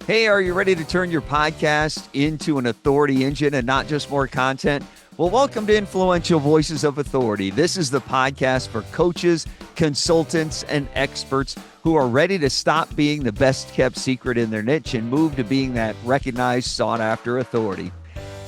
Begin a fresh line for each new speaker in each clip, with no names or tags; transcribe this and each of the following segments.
Hey, are you ready to turn your podcast into an authority engine and not just more content? Well, welcome to Influential Voices of Authority. This is the podcast for coaches, consultants, and experts who are ready to stop being the best kept secret in their niche and move to being that recognized, sought after authority.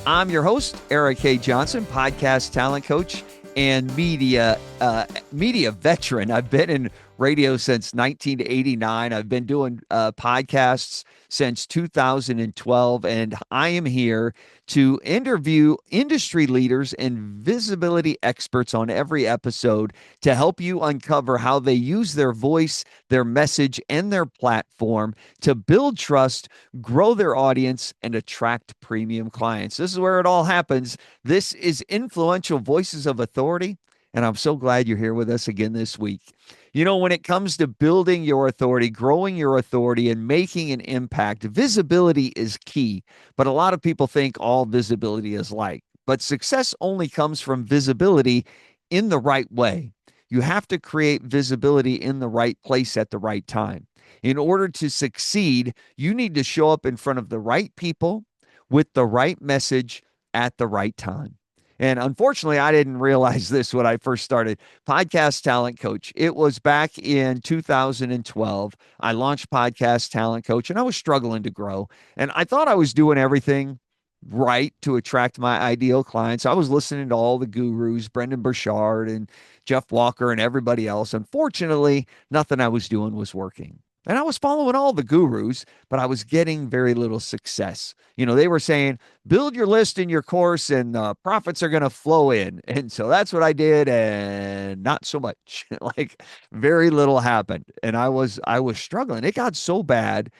I'm your host, Erik K. Johnson, podcast talent coach and media veteran. I've been in radio since 1989. I've been doing podcasts since 2012, and I am here to interview industry leaders and visibility experts on every episode to help you uncover how they use their voice, their message, and their platform to build trust, grow their audience, and attract premium clients. This is where it all happens. This is Influential Voices of Authority, and I'm so glad you're here with us again this week. You know, when it comes to building your authority, growing your authority, and making an impact, visibility is key. But a lot of people think all visibility is like. But success only comes from visibility in the right way. You have to create visibility in the right place at the right time. In order to succeed, you need to show up in front of the right people with the right message at the right time. And unfortunately, I didn't realize this when I first started Podcast Talent Coach. It was back in 2012. I launched Podcast Talent Coach, and I was struggling to grow. And I thought I was doing everything right to attract my ideal clients. I was listening to all the gurus, Brendan Burchard and Jeff Walker and everybody else. Unfortunately, nothing I was doing was working. And I was following all the gurus, but I was getting very little success. You know, they were saying, build your list in your course and profits are going to flow in. And so that's what I did. And not so much, like very little happened. And I was struggling. It got so bad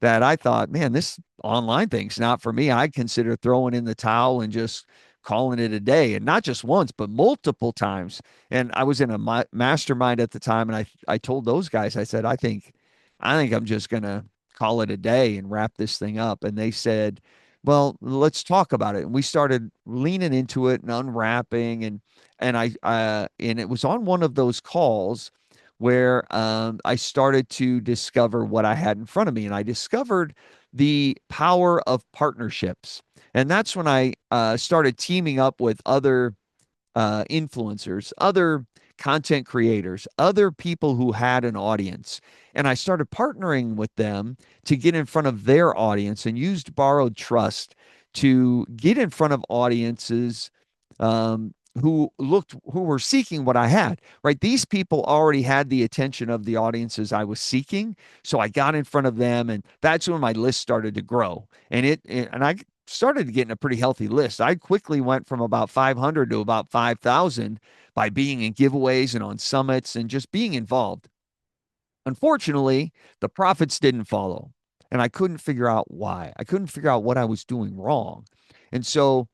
that I thought, man, this online thing's not for me. I consider throwing in the towel and just calling it a day, and not just once, but multiple times. And I was in a mastermind at the time. And I told those guys, I said, I think I'm just going to call it a day and wrap this thing up. And they said, well, let's talk about it. And we started leaning into it and unwrapping. And it was on one of those calls where I started to discover what I had in front of me. And I discovered the power of partnerships. And that's when I started teaming up with other influencers, other content creators, other people who had an audience. And I started partnering with them to get in front of their audience and used borrowed trust to get in front of audiences who were seeking what I had, right? These people already had the attention of the audiences I was seeking. So I got in front of them, and that's when my list started to grow. And I started getting a pretty healthy list. I quickly went from about 500 to about 5,000 by being in giveaways and on summits and just being involved. Unfortunately, the profits didn't follow, and I couldn't figure out why. I couldn't figure out what I was doing wrong. And so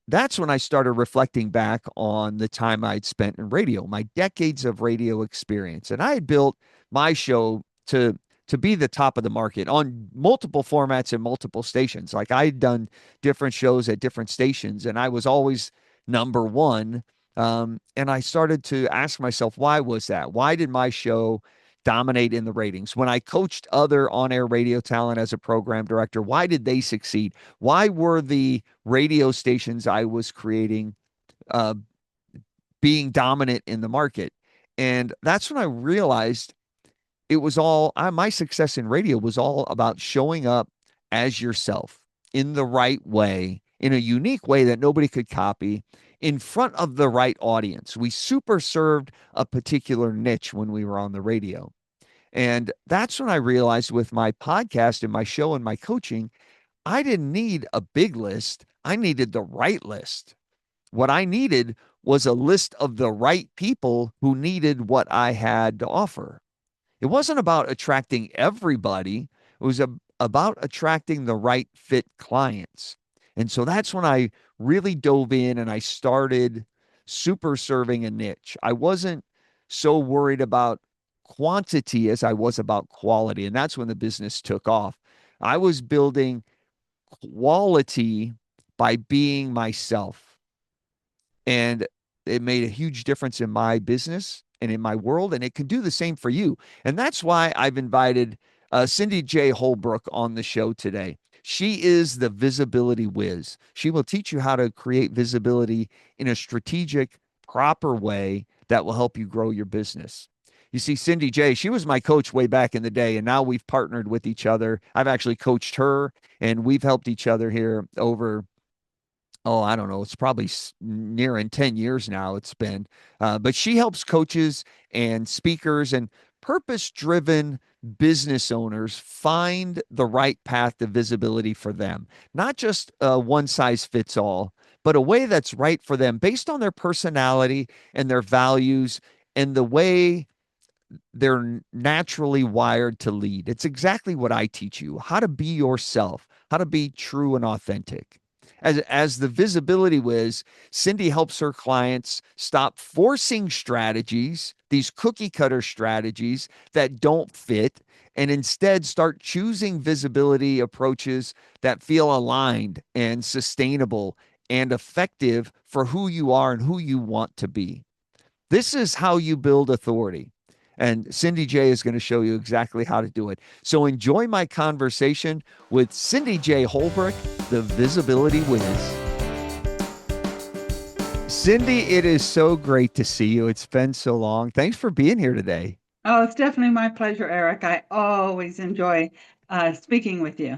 that's when I started reflecting back on the time I'd spent in radio, my decades of radio experience. And I had built my show to be the top of the market on multiple formats and multiple stations. Like I had done different shows at different stations, and I was always number one. And I started to ask myself, why was that? Why did my show dominate in the ratings? When I coached other on-air radio talent as a program director, why did they succeed? Why were the radio stations I was creating uh, being dominant in the market? And that's when I realized it was all my success in radio was all about showing up as yourself in the right way, in a unique way that nobody could copy, in front of the right audience. We super served a particular niche when we were on the radio. And that's when I realized with my podcast and my show and my coaching, I didn't need a big list. I needed the right list. What I needed was a list of the right people who needed what I had to offer. It wasn't about attracting everybody. It was about attracting the right fit clients. And so that's when I really dove in and I started super serving a niche. I wasn't so worried about quantity as I was about quality. And that's when the business took off. I was building quality by being myself. And it made a huge difference in my business and in my world, and it can do the same for you. And that's why I've invited Cindy J. Holbrook on the show today. She is the visibility whiz. She will teach you how to create visibility in a strategic, proper way that will help you grow your business. You see, Cindy J, she was my coach way back in the day, and now we've partnered with each other. I've actually coached her, and we've helped each other here over, oh, I don't know, it's probably nearing 10 years now it's been. But she helps coaches and speakers and purpose driven business owners find the right path to visibility for them, not just one size fits all, but a way that's right for them based on their personality and their values and the way they're naturally wired to lead. It's exactly what I teach you, how to be yourself, how to be true and authentic. As the visibility whiz, Cindy helps her clients stop forcing strategies, these cookie cutter strategies that don't fit, and instead start choosing visibility approaches that feel aligned and sustainable and effective for who you are and who you want to be. This is how you build authority. And Cindy J is going to show you exactly how to do it. So enjoy my conversation with Cindy J. Holbrook, the Visibility Whiz. Cindy, it is so great to see you. It's been so long. Thanks for being here today.
Oh, it's definitely my pleasure, Eric. I always enjoy speaking with you.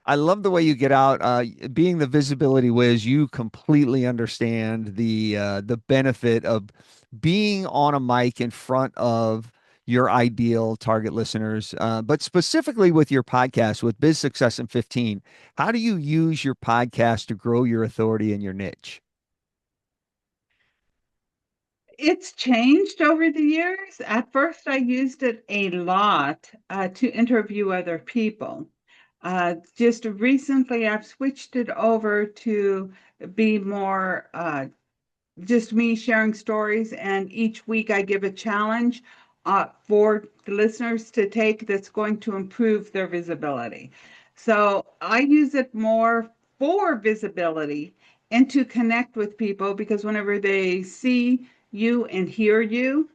I love the way you get out. Being the visibility whiz, you completely understand the benefit of being on a mic in front of your ideal target listeners. But specifically with your podcast, with Biz Success in 15, how do you use your podcast to grow your authority in your niche?
It's changed over the years. At first, I used it a lot to interview other people. Just recently, I've switched it over to be more just me sharing stories, and each week I give a challenge for the listeners to take that's going to improve their visibility. So I use it more for visibility and to connect with people because whenever they see you and hear you,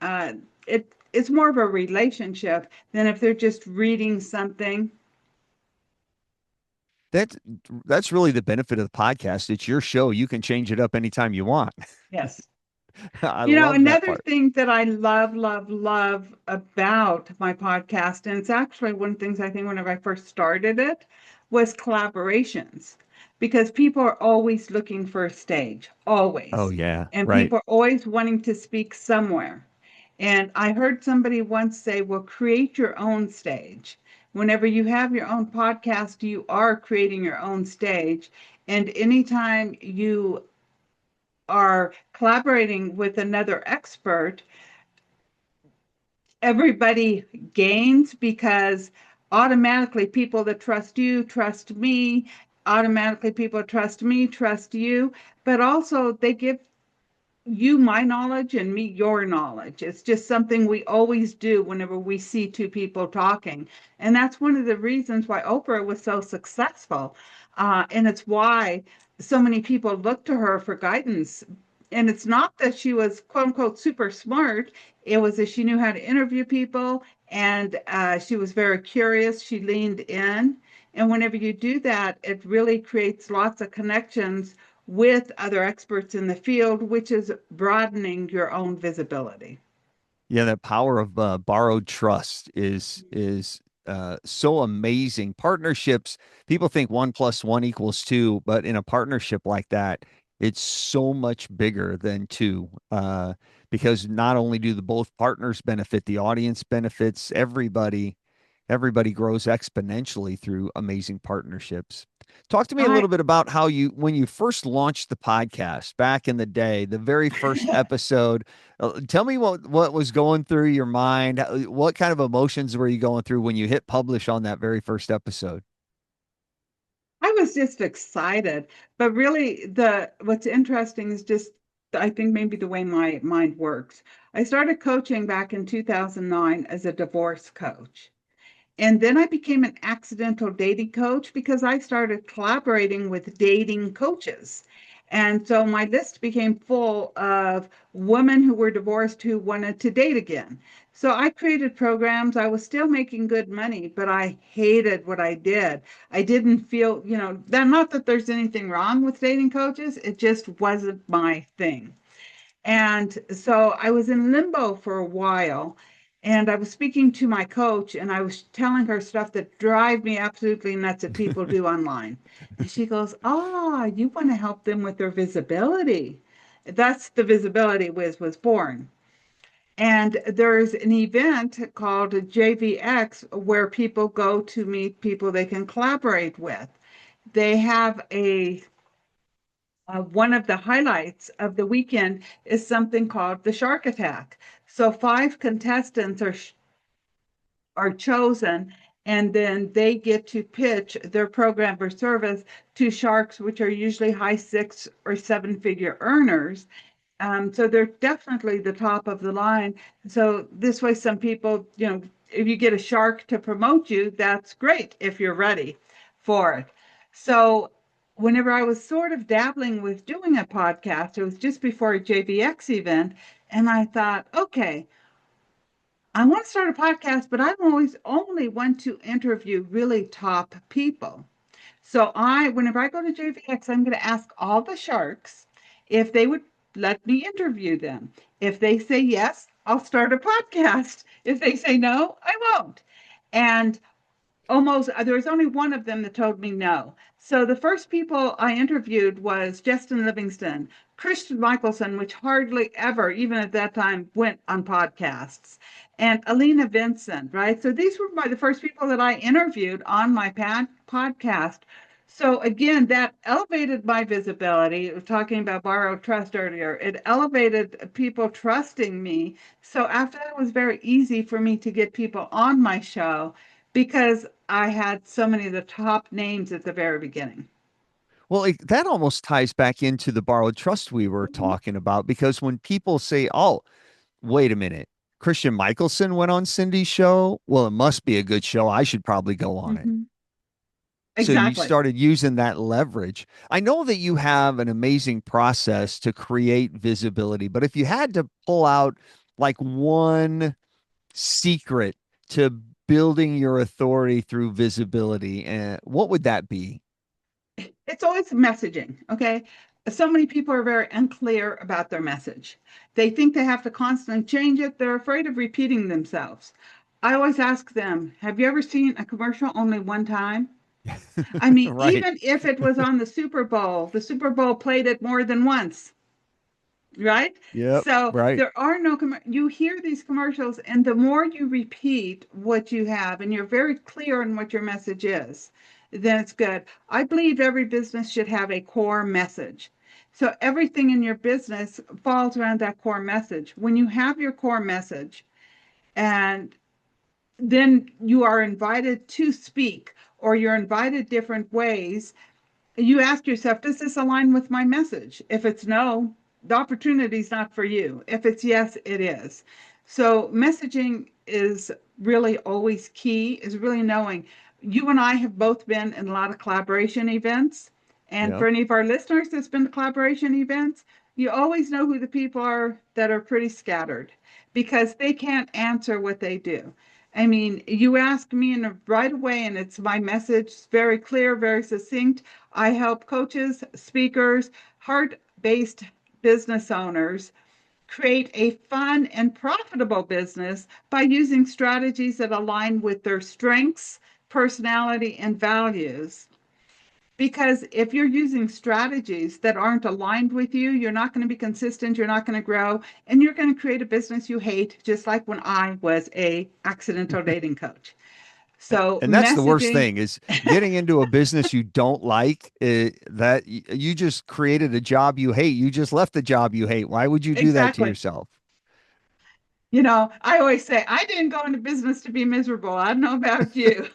uh, it's more of a relationship than if they're just reading something.
That that's really the benefit of the podcast. It's your show. You can change it up anytime you want.
Yes.
I love that
Another
part.
thing that I love, love, love about my podcast, and it's actually one of the things I think whenever I first started it, was collaborations. Because people are always looking for a stage,
Oh
always.
yeah,
And
right.
people are always wanting to speak somewhere. And I heard somebody once say, well, create your own stage. Whenever you have your own podcast, you are creating your own stage. And anytime you are collaborating with another expert, everybody gains because automatically people that trust you trust me, automatically people trust me trust you, but also they give you my knowledge and me your knowledge. It's just something we always do whenever we see two people talking. And that's one of the reasons why Oprah was so successful. And it's why so many people look to her for guidance. And it's not that she was quote unquote super smart, it was that she knew how to interview people and she was very curious. She leaned in. And whenever you do that, it really creates lots of connections with other experts in the field, which is broadening your own visibility.
Yeah, that power of borrowed trust is so amazing. Partnerships, people think 1 + 1 = 2, but in a partnership like that, it's so much bigger than two. Because not only do the both partners benefit, the audience benefits, everybody grows exponentially through amazing partnerships. Talk to me a
I
little bit about how you, when you first launched the podcast back in the day, the very first episode. Tell me what was going through your mind. What kind of emotions were you going through when you hit publish on that very first episode?
I was just excited, but really the what's interesting is just I think maybe the way my mind works. I started coaching back in 2009 as a divorce coach. And then I became an accidental dating coach because I started collaborating with dating coaches. And so my list became full of women who were divorced who wanted to date again. So I created programs. I was still making good money, but I hated what I did. I didn't feel, that not that there's anything wrong with dating coaches, it just wasn't my thing. And so I was in limbo for a while. And I was speaking to my coach and I was telling her stuff that drive me absolutely nuts that people do online. And she goes, "Ah, you want to help them with their visibility." That's the Visibility Wiz was born. And there's an event called JVX where people go to meet people they can collaborate with. They have one of the highlights of the weekend is something called the Shark Attack. So five contestants are chosen, and then they get to pitch their program or service to sharks, which are usually high six or seven figure earners. So they're definitely the top of the line. So this way, some people, if you get a shark to promote you, that's great if you're ready for it. So whenever I was sort of dabbling with doing a podcast, it was just before a JVX event, and I thought, okay, I want to start a podcast, but I always only want to interview really top people. So whenever I go to JVX, I'm going to ask all the sharks if they would let me interview them. If they say yes, I'll start a podcast. If they say no, I won't. And almost there was only one of them that told me no. So the first people I interviewed was Justin Livingston, Christian Michelson, which hardly ever, even at that time, went on podcasts, and Alina Vincent, right? So these were the first people that I interviewed on my podcast. So again, that elevated my visibility. I was talking about borrowed trust earlier. It elevated people trusting me. So after that, it was very easy for me to get people on my show because I had so many of the top names at the very beginning.
Well, that almost ties back into the borrowed trust we were talking about because when people say, "Oh, wait a minute, Christian Michelson went on Cindy's show. Well, it must be a good show. I should probably go on it."
Mhm.
So you
Exactly.
started using that leverage. I know that you have an amazing process to create visibility, but if you had to pull out like one secret to building your authority through visibility, what would that be?
It's always messaging, okay? So many people are very unclear about their message. They think they have to constantly change it. They're afraid of repeating themselves. I always ask them, have you ever seen a commercial only one time? I mean,
Right.
even if it was on the Super Bowl played it more than once, right?
Yep.
So
Right.
there are no, you hear these commercials, and the more you repeat what you have and you're very clear on what your message is, then it's good. I believe every business should have a core message. So everything in your business falls around that core message. When you have your core message, and then you are invited to speak or you're invited different ways, you ask yourself, does this align with my message? If it's no, the opportunity is not for you. If it's yes, it is. So messaging is really always key, is really knowing. You and I have both been in a lot of collaboration events. And
Yeah.
for any of our listeners that's been to collaboration events, you always know who the people are that are pretty scattered because they can't answer what they do. I mean, you ask me in right away, and it's my message, very clear, very succinct. I help coaches, speakers, heart based business owners create a fun and profitable business by using strategies that align with their strengths, personality, and values. Because if you're using strategies that aren't aligned with you, you're not going to be consistent, you're not going to grow, and you're going to create a business you hate, just like when I was a accidental dating coach. So
And that's the worst
messaging,
thing is getting into a business you don't like, that you just created a job you hate. You just left the job you hate. Why would you do that to
exactly.
yourself?
I always say, I didn't go into business to be miserable. I don't know about you.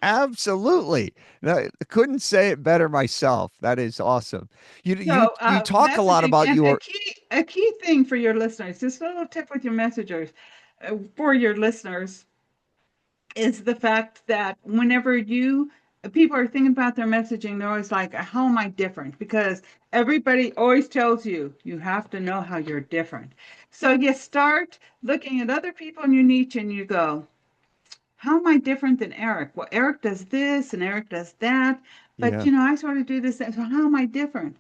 Absolutely. No, I couldn't say it better myself. That is awesome. You talk a lot
Messaging
about
and
your
a key thing for your listeners, just a little tip with your messengers, for your listeners, is the fact that whenever you people are thinking about their messaging, they're always like, how am I different? Because everybody always tells you, you have to know how you're different. So you start looking at other people in your niche and you go, how am I different than Erik? Well, Erik does this and Erik does that, but
Yeah.
I sort of do this. So how am I different?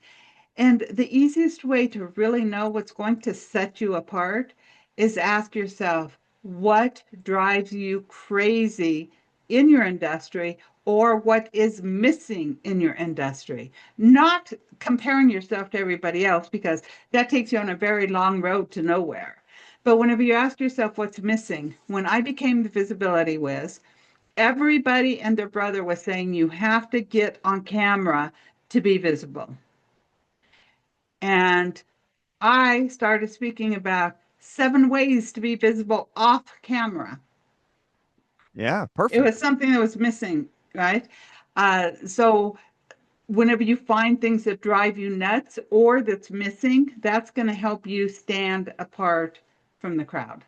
And the easiest way to really know what's going to set you apart is ask yourself, what drives you crazy in your industry or what is missing in your industry? Not comparing yourself to everybody else because that takes you on a very long road to nowhere. But whenever you ask yourself what's missing, when I became the visibility whiz, everybody and their brother was saying you have to get on camera to be visible. And I started speaking about 7 ways to be visible off camera.
Yeah.
It
Perfect.
was something that was missing, right? So whenever you find things that drive you nuts or that's missing, that's going to help you stand apart from the crowd.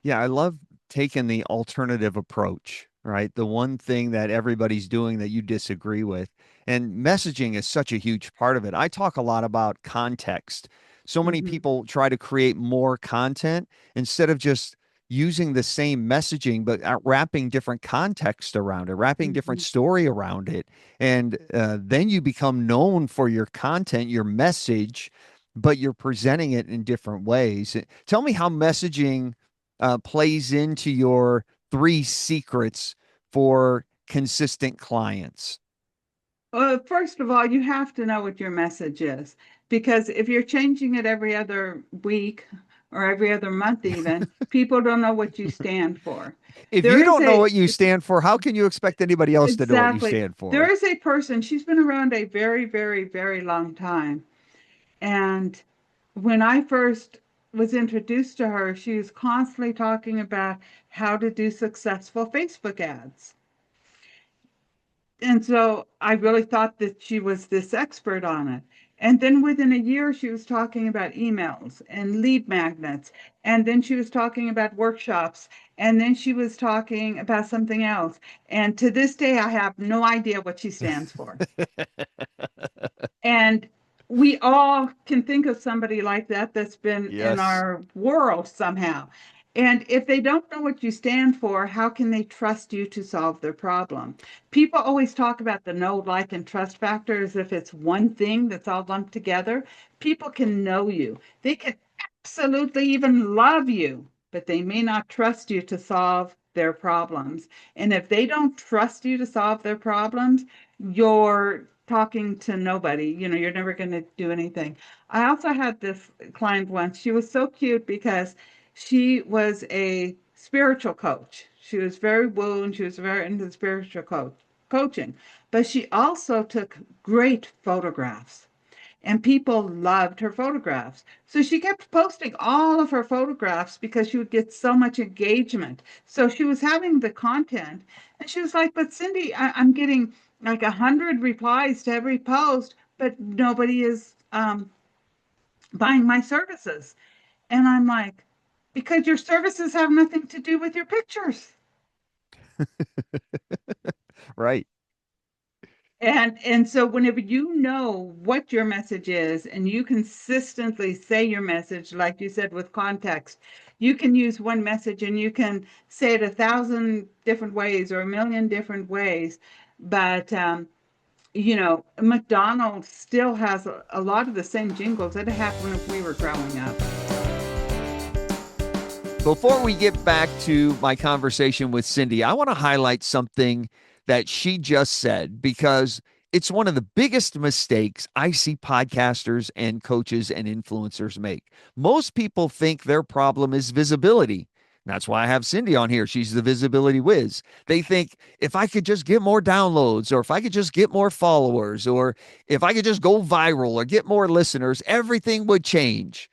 Yeah, I love taking the alternative approach, right? The one thing that everybody's doing that you disagree with. And messaging is such a huge part of it. I talk a lot about context. So many
Mm-hmm.
people try to create more content instead of just using the same messaging, but wrapping different context around it, wrapping different
Mm-hmm.
story around it. And then you become known for your content, your message, but you're presenting it in different ways. Tell me how messaging plays into your 3 secrets for consistent clients.
Well, first of all, you have to know what your message is because if you're changing it every other week or every other month, even, people don't know what you stand for.
If
There
you
is
don't know
a,
what you stand for, how can you expect anybody else to know what you
exactly,
stand
there
for?
is a person, she's been around a very, very, very long time. And when I first was introduced to her, she was constantly talking about how to do successful Facebook ads. And so I really thought that she was this expert on it. And then within a year, she was talking about emails and lead magnets. And then she was talking about workshops. And then she was talking about something else. And to this day, I have no idea what she stands for. And we all can think of somebody like that that's been in
Yes.
our world somehow. And if they don't know what you stand for, how can they trust you to solve their problem? People always talk about the know, like, and trust factor as if it's one thing that's all lumped together. People can know you, they can absolutely even love you, but they may not trust you to solve their problems. And if they don't trust you to solve their problems, you're talking to nobody. You're never going to do anything. I also had this client once. She was so cute because she was a spiritual coach. She was very woo and she was very into spiritual coaching, but she also took great photographs and people loved her photographs. So she kept posting all of her photographs because she would get so much engagement. So she was having the content, and she was like, "But Cindy, I'm getting like 100 replies to every post, but nobody is buying my services." And I'm like, "Because your services have nothing to do with your pictures."
Right.
And so whenever you know what your message is and you consistently say your message, like you said, with context, you can use one message and you can say it 1,000 different ways or a million different ways. But McDonald's still has a lot of the same jingles that happened when we were growing up.
Before we get back to my conversation with Cindy, I want to highlight something that she just said because it's one of the biggest mistakes I see podcasters and coaches and influencers make. Most people think their problem is visibility. That's why I have Cindy on here. She's the visibility whiz. They think if I could just get more downloads, or if I could just get more followers, or if I could just go viral or get more listeners, everything would change.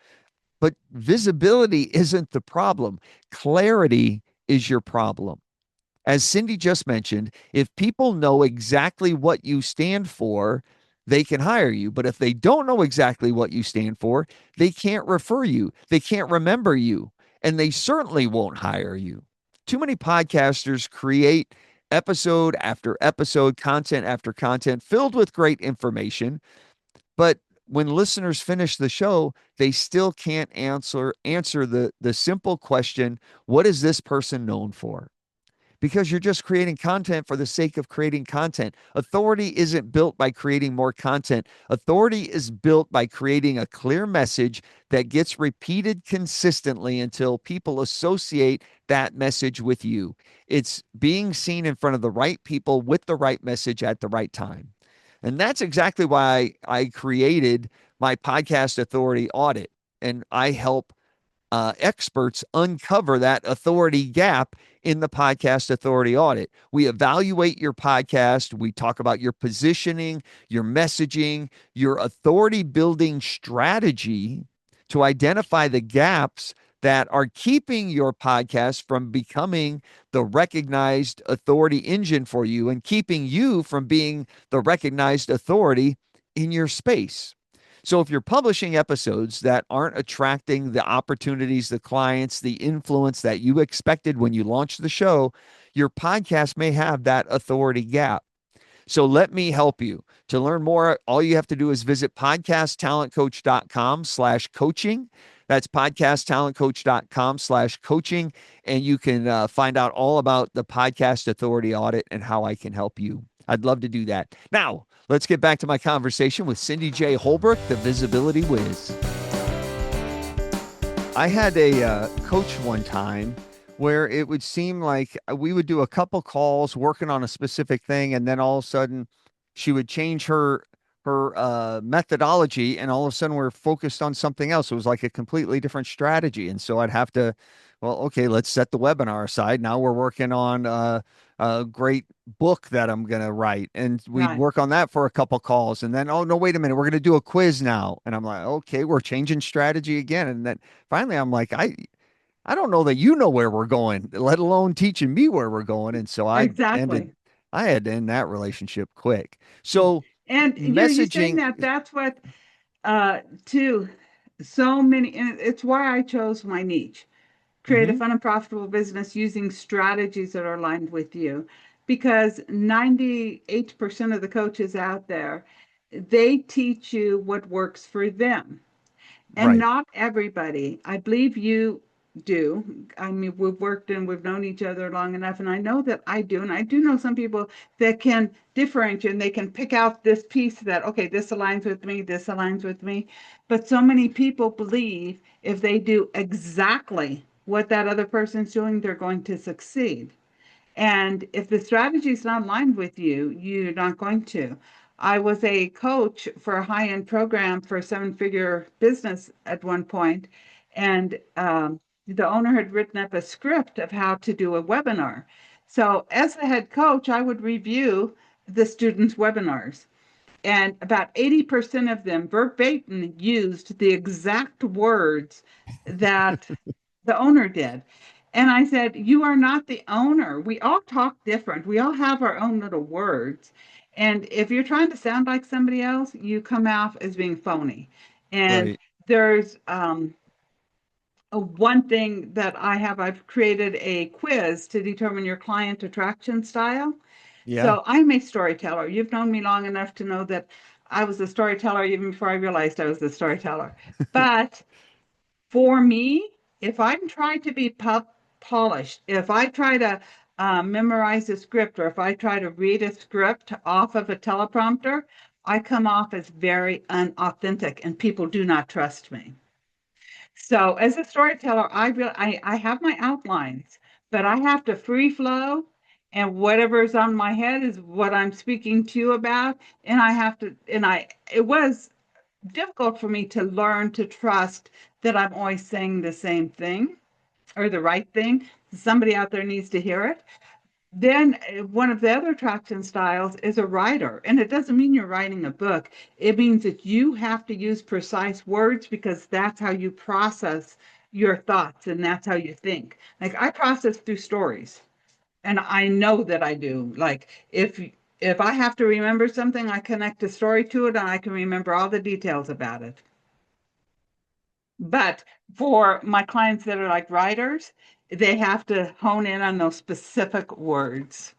But visibility isn't the problem. Clarity is your problem. As Cindy just mentioned, if people know exactly what you stand for, they can hire you. But if they don't know exactly what you stand for, they can't refer you, they can't remember you, and they certainly won't hire you. Too many podcasters create episode after episode, content after content, filled with great information. But when listeners finish the show, they still can't answer the simple question, what is this person known for? Because you're just creating content for the sake of creating content. Authority isn't built by creating more content. Authority is built by creating a clear message that gets repeated consistently until people associate that message with you. It's being seen in front of the right people with the right message at the right time. And that's exactly why I created my podcast authority audit. And I help experts uncover that authority gap in the podcast authority audit. We evaluate your podcast. We talk about your positioning, your messaging, your authority building strategy to identify the gaps that are keeping your podcast from becoming the recognized authority engine for you and keeping you from being the recognized authority in your space. So if you're publishing episodes that aren't attracting the opportunities, the clients, the influence that you expected when you launched the show, your podcast may have that authority gap. So let me help you. To learn more, all you have to do is visit podcasttalentcoach.com/coaching. That's podcasttalentcoach.com/coaching. And you can find out all about the podcast authority audit and how I can help you. I'd love to do that. Now, let's get back to my conversation with Cindy J. Holbrook, the Visibility Whiz. I had a coach one time where it would seem like we would do a couple calls working on a specific thing, and then all of a sudden she would change her methodology, and all of a sudden we're focused on something else. It was like a completely different strategy, and so I'd have to, well, okay, let's set the webinar aside. Now we're working on a great book that I'm going to write, and we'd
Right.
work on that for a couple calls, and then, oh no, wait a minute, we're going to do a quiz now, and I'm like, okay, we're changing strategy again, and then finally I'm like, I don't know that you know where we're going, let alone teaching me where we're going. And so
Exactly.
I had to end that relationship quick. So
And you're saying
messaging,
that that's what too so many, and it's why I chose my niche. Create a
mhm,
fun and profitable business using strategies that are aligned with you. Because 98% of the coaches out there, they teach you what works for them. And
right.
not everybody, I believe you do. I mean, we've worked and we've known each other long enough, and I know that I do. And I do know some people that can differentiate and they can pick out this piece that, okay, this aligns with me, this aligns with me. But so many people believe if they do exactly what that other person's doing, they're going to succeed. And if the strategy is not aligned with you, you're not going to. I was a coach for a high end program for a 7-figure business at one point, and the owner had written up a script of how to do a webinar. So, as the head coach, I would review the students' webinars, and about 80% of them verbatim used the exact words that the owner did. And I said, you are not the owner. We all talk different. We all have our own little words. And if you're trying to sound like somebody else, you come out as being phony. And
Right.
there's one thing that I've created a quiz to determine your client attraction style.
Yeah.
So I'm a storyteller. You've known me long enough to know that I was a storyteller even before I realized I was a storyteller. But for me, if I'm trying to be polished, if I try to memorize a script or if I try to read a script off of a teleprompter, I come off as very unauthentic and people do not trust me. So as a storyteller, I have my outlines, but I have to free flow and whatever's on my head is what I'm speaking to you about. And I have to, and it was difficult for me to learn to trust that I'm always saying the same thing or the right thing. Somebody out there needs to hear it. Then one of the other attraction styles is a writer. And it doesn't mean you're writing a book. It means that you have to use precise words because that's how you process your thoughts and that's how you think. Like I process through stories and I know that I do. Like if I have to remember something, I connect a story to it and I can remember all the details about it. But for my clients that are like writers, they have to hone in on those specific words.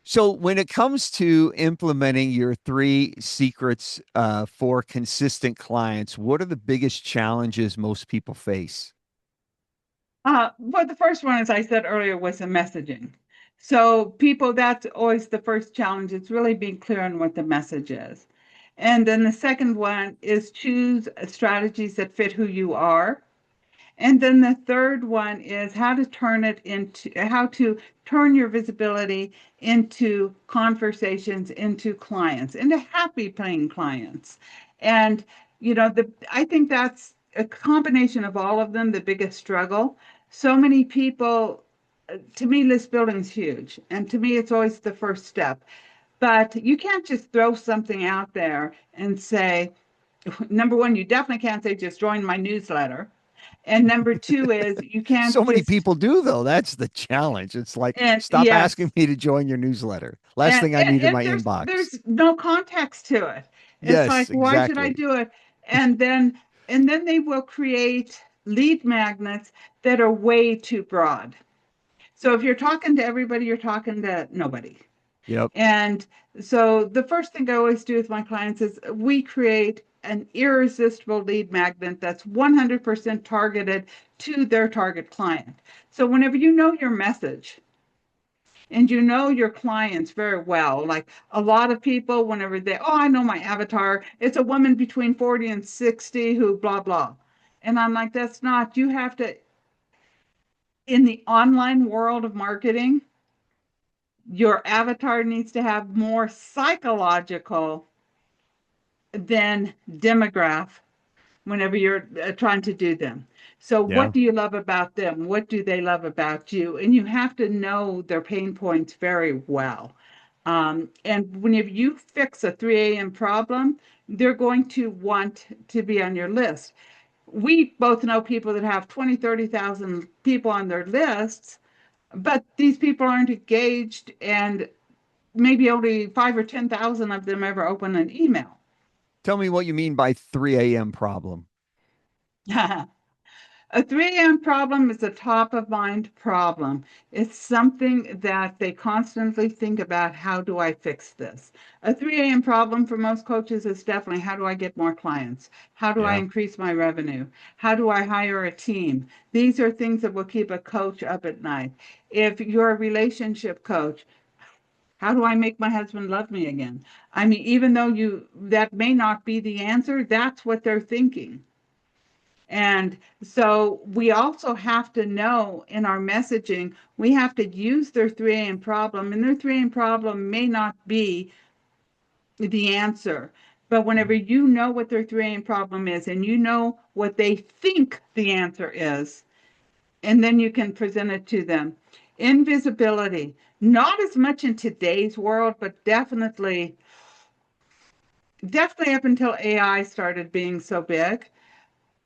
So, when it comes to implementing your three secrets for consistent clients, what are the biggest challenges most people face?
Well, the first one, as I said earlier, was the messaging. So people, that's always the first challenge. It's really being clear on what the message is. And then the second one is choose strategies that fit who you are. And then the third one is how to turn your visibility into conversations, into clients, into happy paying clients. And, I think that's a combination of all of them, the biggest struggle. So many people, to me, list building is huge. And to me, it's always the first step. But you can't just throw something out there and say, number one, you definitely can't say just join my newsletter. And number two is you can't
So many
just
people do, though. That's the challenge. It's like,
and
stop asking
yes,
me to join your newsletter. Last
and,
thing I
and
need in
if
my inbox.
there's no context to it. It's
Yes,
like, why should I
exactly.
do it? And then and then they will create lead magnets that are way too broad. So if you're talking to everybody, you're talking to nobody.
Yep.
And so the first thing I always do with my clients is we create an irresistible lead magnet that's 100% targeted to their target client. So whenever you know your message and you know your clients very well, like a lot of people, whenever I know my avatar, it's a woman between 40 and 60 who blah, blah. And I'm like, that's not, you have to, in the online world of marketing, your avatar needs to have more psychological than demograph whenever you're trying to do them. So,
Yeah.
what do you love about them? What do they love about you? And you have to know their pain points very well. And whenever you fix a 3 a.m. problem, they're going to want to be on your list. We both know people that have 20, 30,000 people on their lists, but these people aren't engaged, and maybe only 5 or 10,000 of them ever open an email.
Tell me what you mean by 3 a.m. problem.
A 3 a.m. problem is a top of mind problem. It's something that they constantly think about. How do I fix this? A 3 a.m. problem for most coaches is definitely how do I get more clients? How do I
Yeah.
increase my revenue? How do I hire a team? These are things that will keep a coach up at night. If you're a relationship coach, how do I make my husband love me again? I mean, even though that may not be the answer, that's what they're thinking. And so we also have to know in our messaging, we have to use their 3 a.m. problem, and their 3 a.m. problem may not be the answer. But whenever you know what their 3 a.m. problem is and you know what they think the answer is, and then you can present it to them. Invisibility, not as much in today's world, but definitely up until AI started being so big.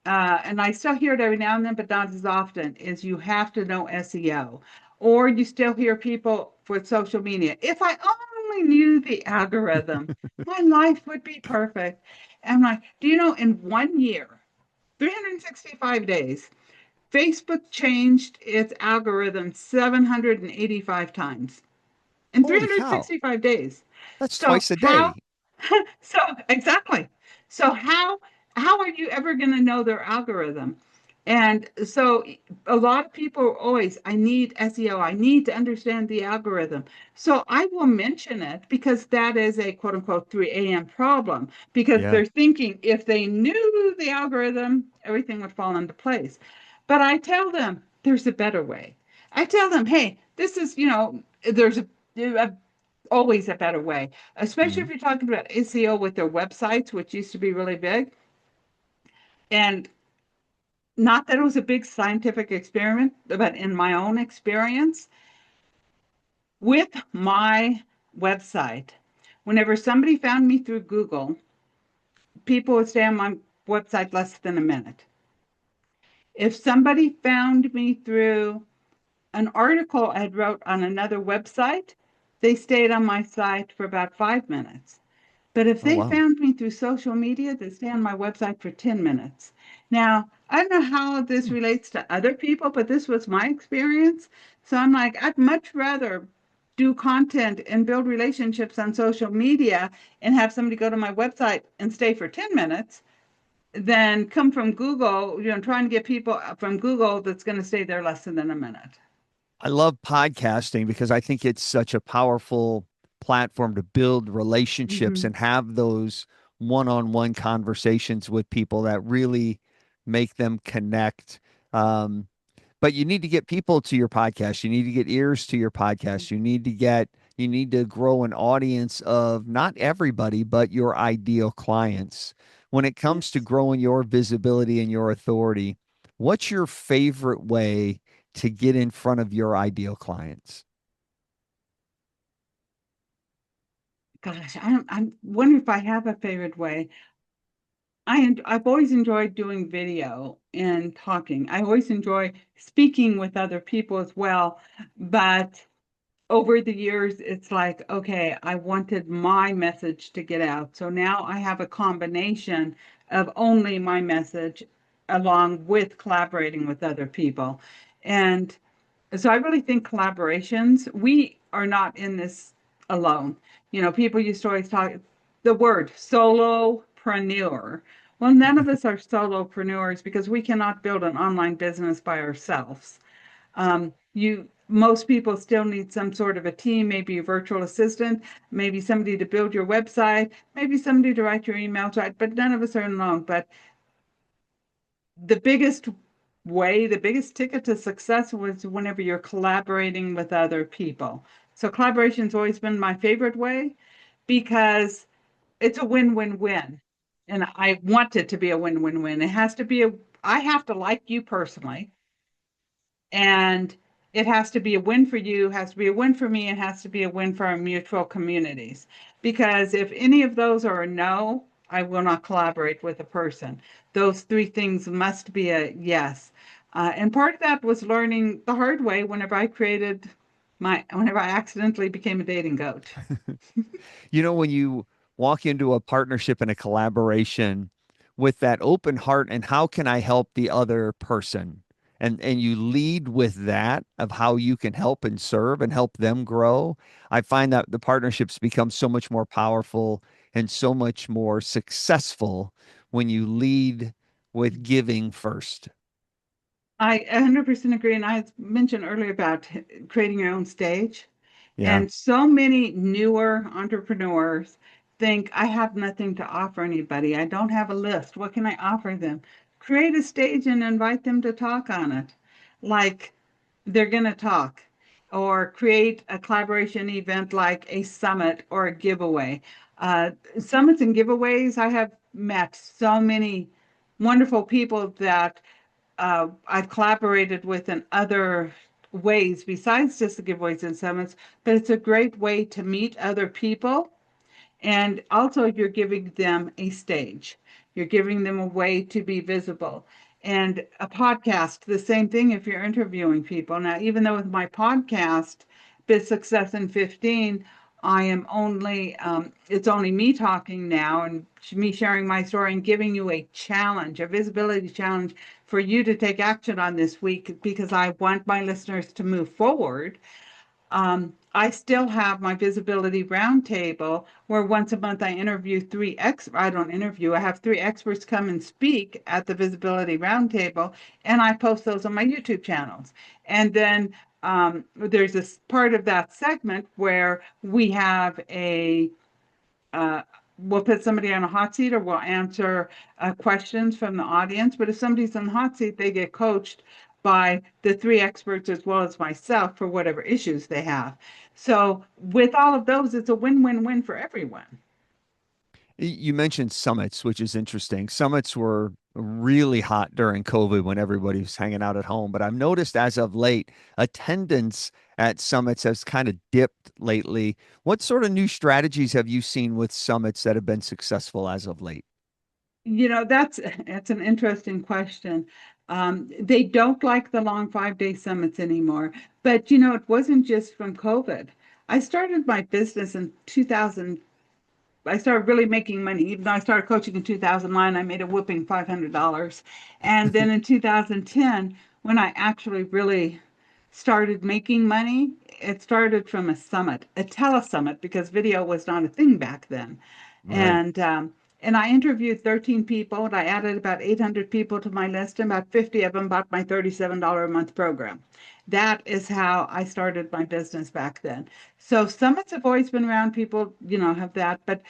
And I still hear it every now and then, but not as often, is you have to know SEO. Or you still hear people with social media. If I only knew the algorithm, my life would be perfect. And I'm like, do you know in 1 year, 365 days, Facebook changed its algorithm 785 times in
Holy cow.
365 days.
That's
So
twice a
how
day.
so exactly. So how are you ever going to know their algorithm? And so a lot of people are always, I need SEO. I need to understand the algorithm. So I will mention it because that is a quote unquote 3 a.m. problem because
Yeah.
they're thinking if they knew the algorithm, everything would fall into place. But I tell them there's a better way. I tell them, hey, this is, there's a always a better way, especially
Mhm.
if you're talking about SEO with their websites, which used to be really big. And not that it was a big scientific experiment, but in my own experience with my website, whenever somebody found me through Google, people would stay on my website less than a minute. If somebody found me through an article I wrote on another website, they stayed on my site for about 5 minutes. But if
Oh,
they
wow.
found me through social media, they stay on my website for 10 minutes. Now, I don't know how this
Hmm.
relates to other people, but this was my experience. So I'm like, I'd much rather. do content and build relationships on social media and have somebody go to my website and stay for 10 minutes than come from Google, trying to get people from Google that's going to stay there less than a minute.
I love podcasting because I think it's such a powerful platform to build relationships
Mm-hmm.
and have those one-on-one conversations with people that really make them connect. Um, but you need to get people to your podcast. You need to get ears to your podcast. You need to grow an audience of not everybody, but your ideal clients. When it comes to
Yes.
growing your visibility and your authority, what's your favorite way to get in front of your ideal clients?
Gosh, I'm wondering if I have a favorite way. I've always enjoyed doing video and talking. I always enjoy speaking with other people as well. But over the years, it's like, okay, I wanted my message to get out. So now I have a combination of only my message along with collaborating with other people. And so I really think collaborations, we are not in this alone. People used to always talk the word solopreneur. Well, none of us are solopreneurs because we cannot build an online business by ourselves. Most people still need some sort of a team, maybe a virtual assistant, maybe somebody to build your website, maybe somebody to write your emails, right? But none of us are alone. But the biggest the biggest ticket to success was whenever you're collaborating with other people. So collaboration's always been my favorite way because it's a win-win-win. And I want it to be a win-win-win. I have to like you personally, and it has to be a win for you, has to be a win for me, and has to be a win for our mutual communities. Because if any of those are a no, I will not collaborate with a person. Those three things must be a yes. And part of that was learning the hard way whenever I accidentally became a dating coach.
When you walk into a partnership and a collaboration with that open heart and how can I help the other person? And you lead with that of how you can help and serve and help them grow. I find that the partnerships become so much more powerful and so much more successful when you lead with giving first.
I 100% agree. And I mentioned earlier about creating your own stage.
Yeah.
And so many newer entrepreneurs think I have nothing to offer anybody. I don't have a list. What can I offer them? Create a stage and invite them to talk on it. Like they're going to talk, or create a collaboration event like a summit or a giveaway. Summits and giveaways, I have met so many wonderful people that I've collaborated with in other ways besides just the giveaways and summits, but it's a great way to meet other people. And also, you're giving them a stage, you're giving them a way to be visible. And a podcast, the same thing if you're interviewing people. Now, even though with my podcast, Biz Success in 15, it's only me talking now and me sharing my story and giving you a challenge, a visibility challenge for you to take action on this week because I want my listeners to move forward. I still have my visibility roundtable where once a month I interview I don't interview, I have three experts come and speak at the visibility roundtable, and I post those on my YouTube channels. And then there's this part of that segment where we have uh, we'll put somebody on a hot seat or we'll answer questions from the audience. But if somebody's on the hot seat, they get coached by the three experts as well as myself for whatever issues they have. So with all of those, it's a win-win-win for everyone.
You mentioned summits, which is interesting. Summits were really hot during COVID when everybody was hanging out at home. But I've noticed as of late, attendance at summits has kind of dipped lately. What sort of new strategies have you seen with summits that have been successful as of late?
That's an interesting question. They don't like the long 5-day summits anymore. But it wasn't just from COVID. I started my business in 2000. I started really making money. Even though I started coaching in 2009, I made a whooping $500. And then in 2010, when I actually really started making money, it started from a summit, a telesummit, because video was not a thing back then.
Right.
And and I interviewed 13 people, and I added about 800 people to my list, and about 50 of them bought my $37 a month program. That is how I started my business back then. So summits have always been around. People, have that. But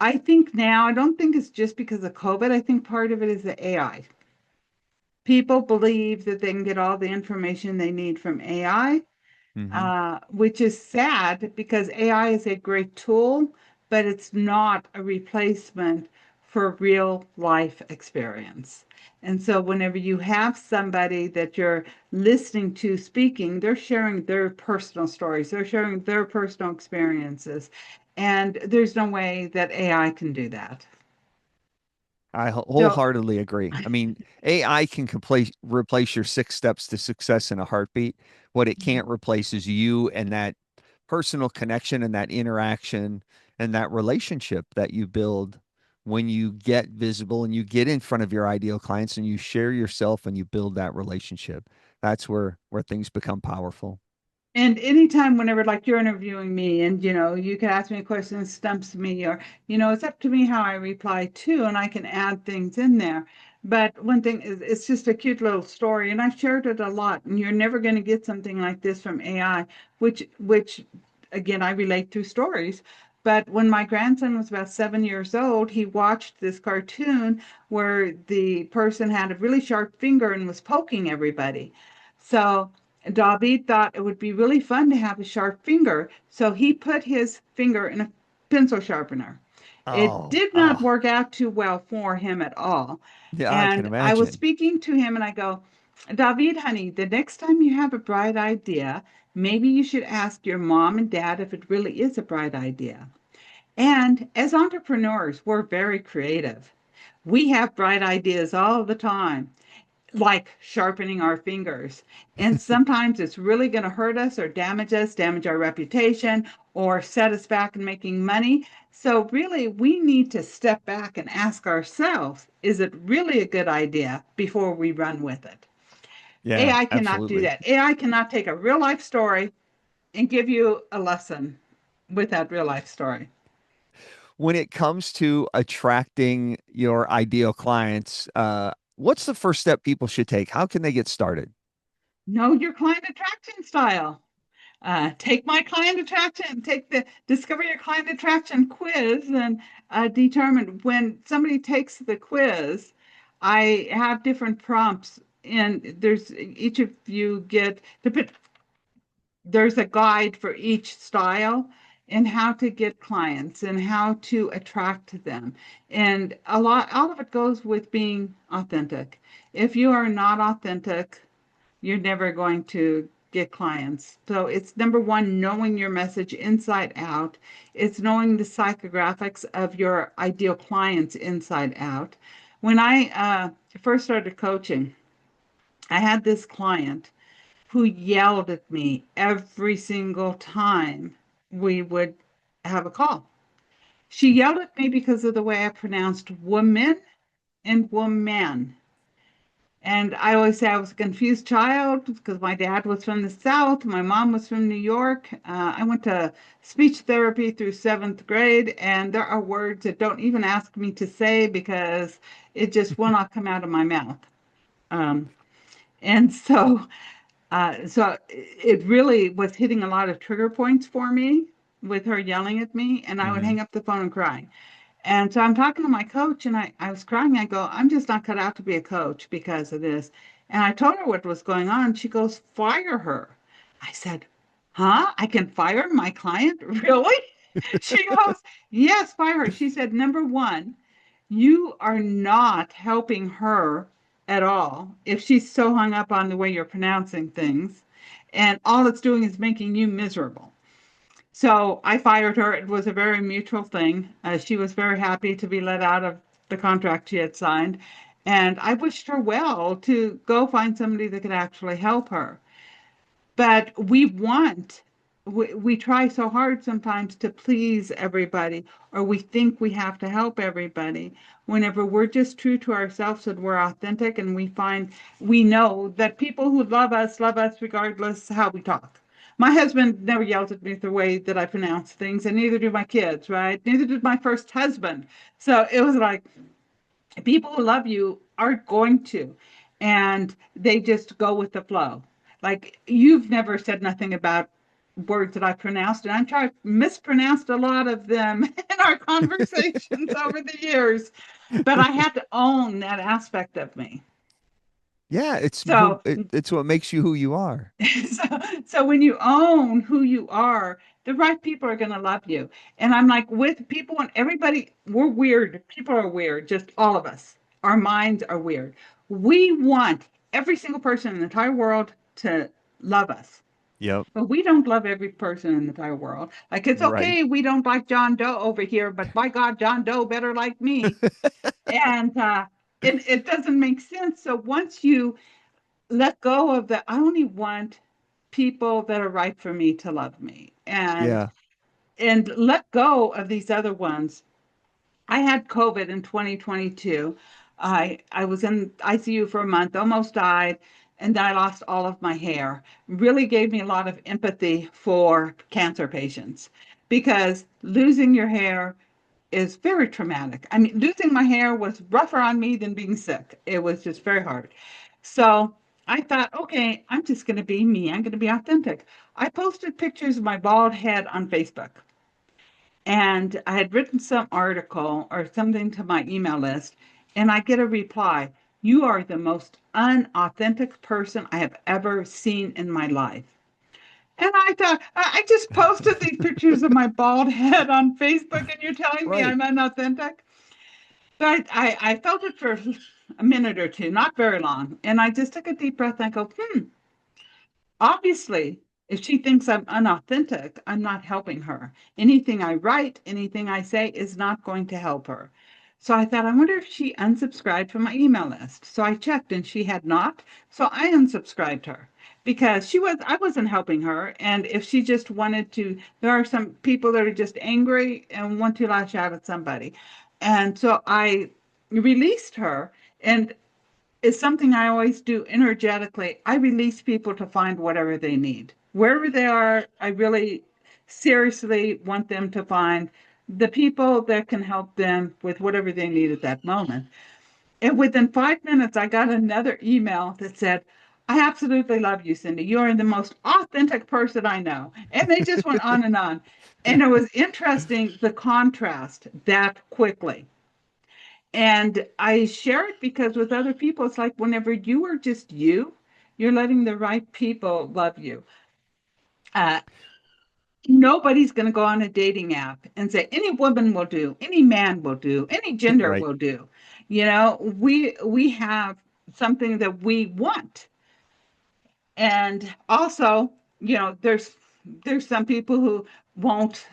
I think now, I don't think it's just because of COVID. I think part of it is the AI. People believe that they can get all the information they need from AI,
Hmm.
which is sad because AI is a great tool, but it's not a replacement for real life experience. And so, whenever you have somebody that you're listening to speaking, they're sharing their personal stories, they're sharing their personal experiences. And there's no way that AI can do that.
I
So,
wholeheartedly agree. I mean, AI can replace your 6 steps to success in a heartbeat. What it can't replace is you and that personal connection and that interaction and that relationship that you build when you get visible and you get in front of your ideal clients and you share yourself and you build that relationship. That's where things become powerful.
and anytime, whenever like you're interviewing me and you can ask me a question that stumps me, or it's up to me how I reply too, and I can add things in there. But one thing is, it's just a cute little story, and I've shared it a lot, and you're never going to get something like this from AI, which again, I relate through stories. But when my grandson was about 7 years old, he watched this cartoon where the person had a really sharp finger and was poking everybody. So David thought it would be really fun to have a sharp finger, so he put his finger in a pencil sharpener. It
Oh,
did not
oh,
work out too well for him at all.
yeah, I can
And I was
imagine.
speaking to him and I go, David, honey, the next time you have a bright idea, maybe you should ask your mom and dad if it really is a bright idea. And as entrepreneurs, we're very creative. We have bright ideas all the time, like sharpening our fingers. And sometimes it's really going to hurt us or damage us, damage our reputation, or set us back in making money. So, really, we need to step back and ask ourselves, is it really a good idea before we run with it?
Yeah,
AI cannot do
absolutely.
that. AI cannot take a real life story and give you a lesson with that real life story.
When it comes to attracting your ideal clients, what's the first step people should take? How can they get started?
Know your client attraction style. Take my client attraction, take the discover your client attraction quiz, and determine when somebody takes the quiz. I have different prompts, and there's each of you get there's a guide for each style and how to get clients and how to attract them. And all of it goes with being authentic. If you are not authentic, you're never going to get clients. So it's number one, knowing your message inside out. It's knowing the psychographics of your ideal clients inside out. When I first started coaching, I had this client who yelled at me every single time we would have a call. She yelled at me because of the way I pronounced woman and woman. And I always say I was a confused child because my dad was from the South, my mom was from New York. I went to speech therapy through seventh grade, and there are words that don't even ask me to say because it just will not come out of my mouth. Um, and so it really was hitting a lot of trigger points for me with her yelling at me, and I would
Hmm.
hang up the phone and cry. And so I'm talking to my coach, and I was crying. I go, I'm just not cut out to be a coach because of this. And I told her what was going on. She goes, fire her. I said, huh? I can fire my client? Really? She goes, yes, fire her. She said, number one, you are not helping her at all if she's so hung up on the way you're pronouncing things. And all it's doing is making you miserable. So I fired her. It was a very mutual thing. She was very happy to be let out of the contract she had signed. And I wished her well to go find somebody that could actually help her. But we want we try so hard sometimes to please everybody, or we think we have to help everybody, whenever we're just true to ourselves and we're authentic, and we know that people who love us regardless how we talk. My husband never yells at me the way that I pronounce things, and neither do my kids, right? Neither did my first husband. So it was like, people who love you are going to, and they just go with the flow. Like, you've never said nothing about words that I pronounced, and I'm sure I've mispronounced a lot of them in our conversations over the years, but I had to own that aspect of me.
Yeah,
So
it's what makes you who you are.
so when you own who you are, the right people are going to love you. And I'm like, with people and everybody, we're weird. People are weird, just all of us. Our minds are weird. We want every single person in the entire world to love us.
Yep.
But we don't love every person in the entire world. Like, it's
Right.
okay, we don't like John Doe over here, but by God, John Doe better like me. And it doesn't make sense. So once you let go of the, I only want people that are right for me to love me,
Yeah.
and let go of these other ones. I had COVID in 2022. I was in ICU for a month, almost died, and then I lost all of my hair. Really gave me a lot of empathy for cancer patients, because losing your hair is very traumatic. I mean, losing my hair was rougher on me than being sick. It was just very hard. So I thought, okay, I'm just going to be me. I'm going to be authentic. I posted pictures of my bald head on Facebook, and I had written some article or something to my email list, and I get a reply. You are the most unauthentic person I have ever seen in my life. And I thought, I just posted these pictures of my bald head on Facebook, and you're telling me
Right.
I'm unauthentic? But I felt it for a minute or two, not very long. And I just took a deep breath and go, obviously, if she thinks I'm unauthentic, I'm not helping her. Anything I write, anything I say is not going to help her. So I thought, I wonder if she unsubscribed from my email list. So I checked, and she had not. So I unsubscribed her, because I wasn't helping her. And if she just wanted to, there are some people that are just angry and want to lash out at somebody. And so I released her. And is something I always do energetically. I release people to find whatever they need. Wherever they are, I really seriously want them to find the people that can help them with whatever they need at that moment. And within 5 minutes, I got another email that said, I absolutely love you, Cindy. You are the most authentic person I know. And they just went on and on. And it was interesting, the contrast that quickly. And I share it because with other people, it's like, whenever you are just you, you're letting the right people love you. Uh, Nobody's going to go on a dating app and say any woman will do, any man will do, any gender
Right.
will do. We have something that we want. And also, there's some people who won't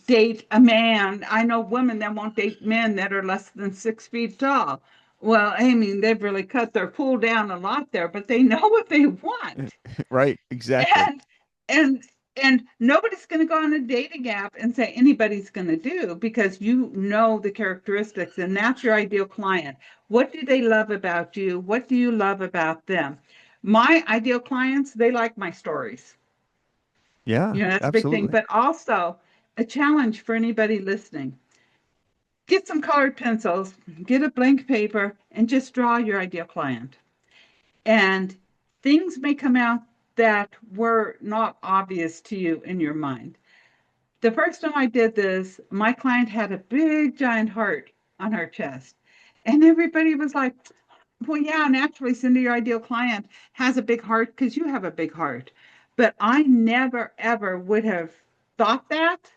date a man. I know women that won't date men that are less than 6 feet tall. Well, I mean, they've really cut their pool down a lot there, but they know what they want.
Right. Exactly.
And and and nobody's going to go on a dating app and say anybody's going to do, because you know the characteristics, and that's your ideal client. What do they love about you? What do you love about them? My ideal clients, they like my stories.
Yeah.
That's a big thing.
Absolutely.
But also, a challenge for anybody listening: get some colored pencils, get a blank paper, and just draw your ideal client. And things may come out that were not obvious to you in your mind. The first time I did this, my client had a big giant heart on her chest. And everybody was like, well, yeah, naturally, Cindy, your ideal client has a big heart because you have a big heart. But I never, ever would have thought that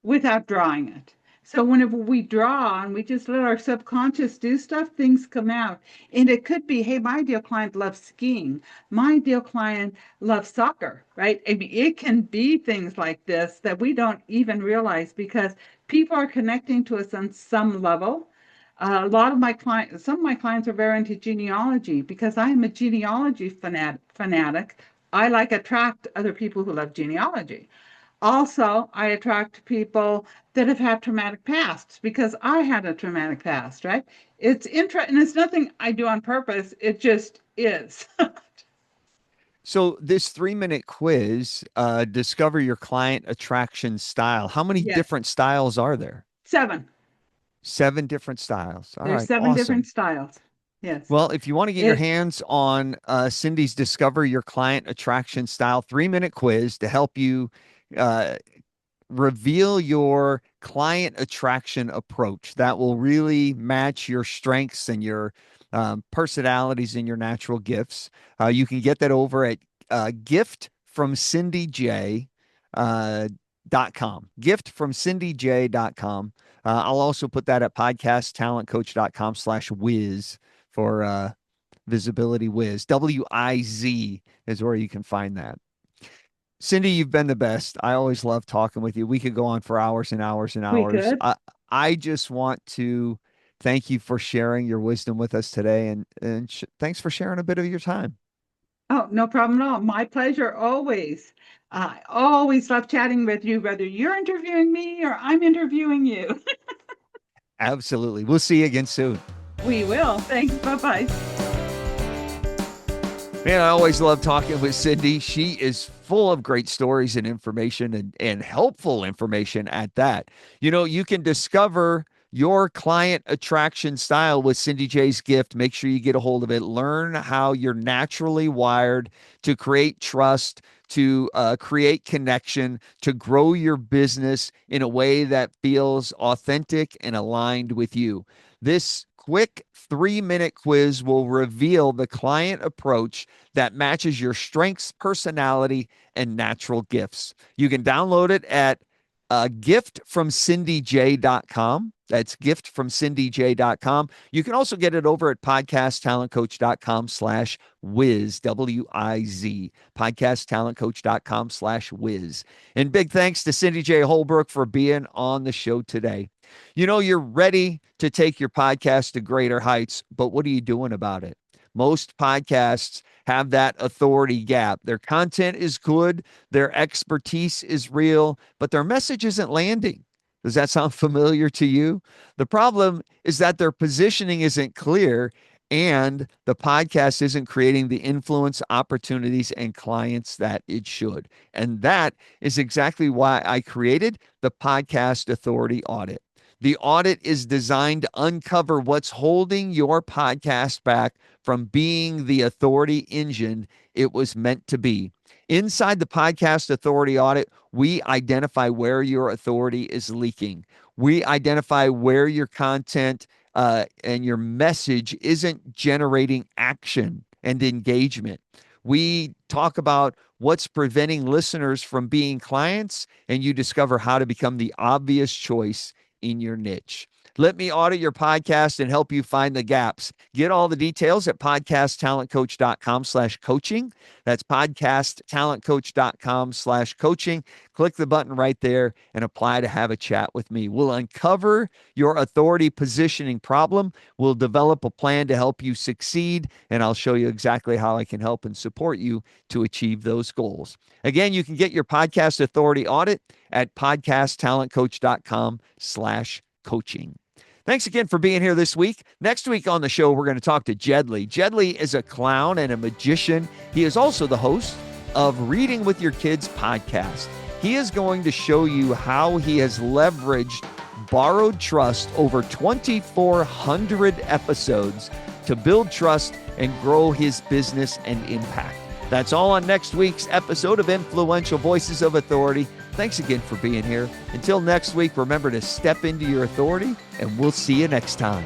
without drawing it. So whenever we draw and we just let our subconscious do stuff, things come out. And it could be, hey, my ideal client loves skiing. My ideal client loves soccer, right? I mean, it can be things like this that we don't even realize, because people are connecting to us on some level. A lot of my clients, some of my clients are very into genealogy, because I am a genealogy fanatic. I like attract other people who love genealogy. Also, I attract people that have had traumatic pasts because I had a traumatic past, right? It's interesting, and it's nothing I do on purpose. It just is.
So this 3-minute quiz, discover your client attraction style. How many
Yes,
different styles are there?
7.
7 different styles. All
There's
right,
7
awesome.
different styles. Yes.
Well, if you want to get your
It
hands on Cindy's Discover Your Client Attraction Style 3-minute quiz to help you uh, reveal your client attraction approach that will really match your strengths and your personalities and your natural gifts. You can get that over at giftfromcindyj .com. Giftfromcindyj.com. I'll also put that at podcasttalentcoach.com/whiz for visibility whiz. WIZ is where you can find that. Cindy, you've been the best. I always love talking with you. We could go on for hours and hours and
we
hours.
could.
I just want to thank you for sharing your wisdom with us today, and thanks for sharing a bit of your time.
Oh, no problem at all. My pleasure always. I always love chatting with you, whether you're interviewing me or I'm interviewing you.
Absolutely. We'll see you again soon.
We will. Thanks. Bye-bye.
Man, I always love talking with Cindy. She is full of great stories and information and helpful information at that. You know, you can discover your client attraction style with Cindy J's gift. Make sure you get a hold of it. Learn how you're naturally wired to create trust, to create connection, to grow your business in a way that feels authentic and aligned with you. This quick 3-minute quiz will reveal the client approach that matches your strengths, personality, and natural gifts. You can download it at giftfromcindyj.com. That's giftfromcindyj.com. You can also get it over at podcasttalentcoach.com/whiz, WIZ, podcasttalentcoach.com/whiz. And big thanks to Cindy J. Holbrook for being on the show today. You know, you're ready to take your podcast to greater heights, but what are you doing about it? Most podcasts have that authority gap. Their content is good, their expertise is real, but their message isn't landing. Does that sound familiar to you? The problem is that their positioning isn't clear and the podcast isn't creating the influence, opportunities, and clients that it should. And that is exactly why I created the Podcast Authority Audit. The audit is designed to uncover what's holding your podcast back from being the authority engine it was meant to be. Inside the Podcast Authority Audit, we identify where your authority is leaking. We identify where your content and your message isn't generating action and engagement. We talk about what's preventing listeners from being clients, and you discover how to become the obvious choice in your niche. Let me audit your podcast and help you find the gaps. Get all the details at podcasttalentcoach.com/coaching. That's podcasttalentcoach.com/coaching. Click the button right there and apply to have a chat with me. We'll uncover your authority positioning problem. We'll develop a plan to help you succeed, and I'll show you exactly how I can help and support you to achieve those goals. Again, you can get your podcast authority audit at podcasttalentcoach.com/coaching. Thanks again for being here this week. Next week on the show, we're going to talk to Jedley. Jedley is a clown and a magician. He is also the host of Reading with Your Kids podcast. He is going to show you how he has leveraged borrowed trust over 2,400 episodes to build trust and grow his business and impact. That's all on next week's episode of Influential Voices of Authority. Thanks again for being here. Until next week, remember to step into your authority, and we'll see you next time.